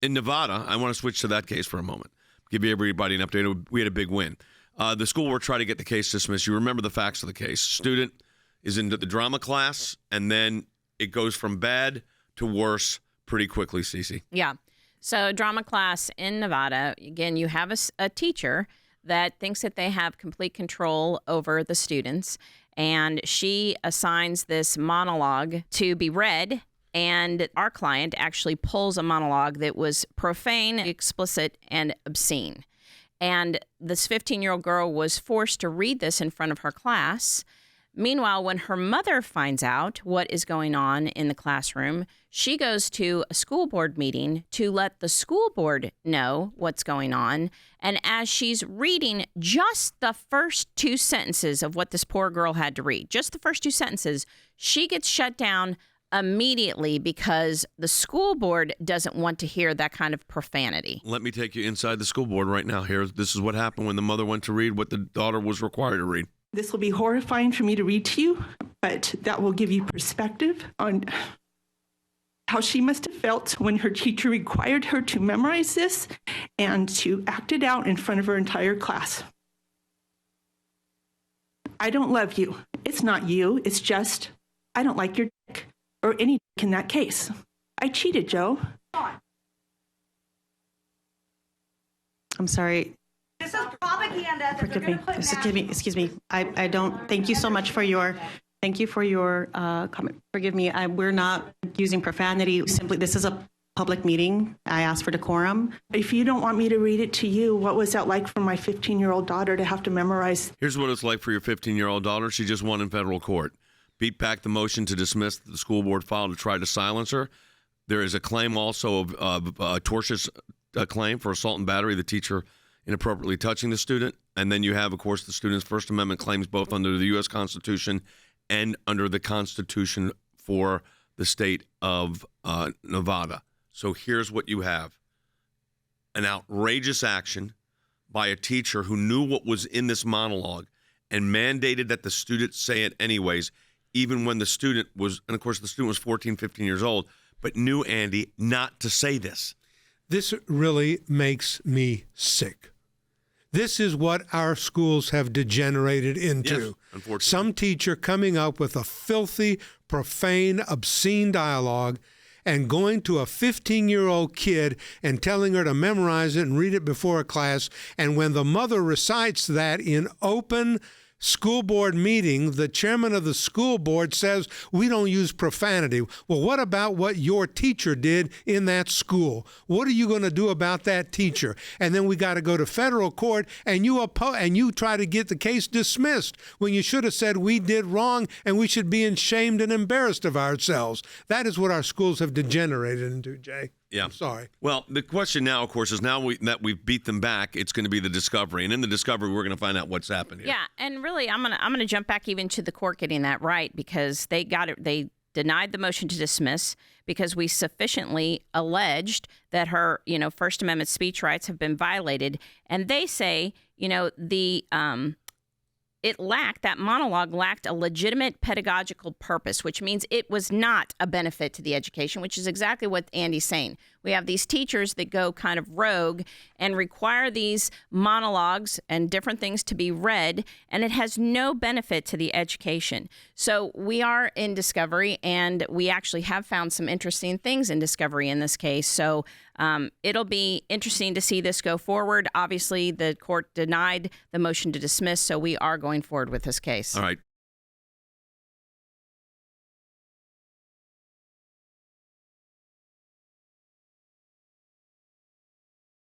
In Nevada, I want to switch to that case for a moment. Give everybody an update. We had a big win. The school board tried to get the case dismissed. You remember the facts of the case. Student is into the drama class, and then it goes from bad to worse pretty quickly, Cece. Yeah. So drama class in Nevada, again, you have a teacher that thinks that they have complete control over the students, and she assigns this monologue to be read, and our client actually pulls a monologue that was profane, explicit, and obscene. And this 15-year-old girl was forced to read this in front of her class. Meanwhile, when her mother finds out what is going on in the classroom, she goes to a school board meeting to let the school board know what's going on. And as she's reading just the first 2 sentences of what this poor girl had to read, just the first 2 sentences, she gets shut down immediately because the school board doesn't want to hear that kind of profanity. Let me take you inside the school board right now. This is what happened when the mother went to read what the daughter was required to read. This will be horrifying for me to read to you, but that will give you perspective on how she must have felt when her teacher required her to memorize this and to act it out in front of her entire class. I don't love you. It's not you. It's just, I don't like your dick, or any dick in that case. I cheated, Joe. I'm sorry. This is propaganda. Forgive me. Excuse me. I don't. Thank you so much for your. Thank you for your comment. Forgive me. We're not using profanity. Simply, this is a public meeting. I asked for decorum. If you don't want me to read it to you, what was that like for my 15-year-old daughter to have to memorize? Here's what it's like for your 15-year-old daughter. She just won in federal court. Beat back the motion to dismiss the school board filed to try to silence her. There is a claim also of tortious claim for assault and battery. The teacher inappropriately touching the student. And then you have, of course, the student's First Amendment claims both under the U.S. Constitution and under the Constitution for the state of Nevada. So here's what you have. An outrageous action by a teacher who knew what was in this monologue and mandated that the student say it anyways, even when the student was, and of course the student was 14, 15 years old, but knew, Andy, not to say this. This really makes me sick. This is what our schools have degenerated into. Yes, unfortunately. Some teacher coming up with a filthy, profane, obscene dialogue and going to a 15-year-old kid and telling her to memorize it and read it before a class. And when the mother recites that in open school board meeting, the chairman of the school board says, we don't use profanity. Well, what about what your teacher did in that school? What are you going to do about that teacher? And then we got to go to federal court, and you try to get the case dismissed when you should have said we did wrong and we should be ashamed and embarrassed of ourselves. That is what our schools have degenerated into, Jay. Yeah. I'm sorry. Well, the question now, of course, is now that we've beat them back, it's going to be the discovery. And in the discovery, we're going to find out what's happened here. Yeah, and really, I'm gonna jump back even to the court getting that right, because they got it. They denied the motion to dismiss because we sufficiently alleged that her, First Amendment speech rights have been violated, and they say, that monologue lacked a legitimate pedagogical purpose, which means it was not a benefit to the education, which is exactly what Andy's saying. We have these teachers that go kind of rogue and require these monologues and different things to be read, and it has no benefit to the education. So we are in discovery, and we actually have found some interesting things in discovery in this case. So it'll be interesting to see this go forward. Obviously, the court denied the motion to dismiss, so we are going forward with this case. All right.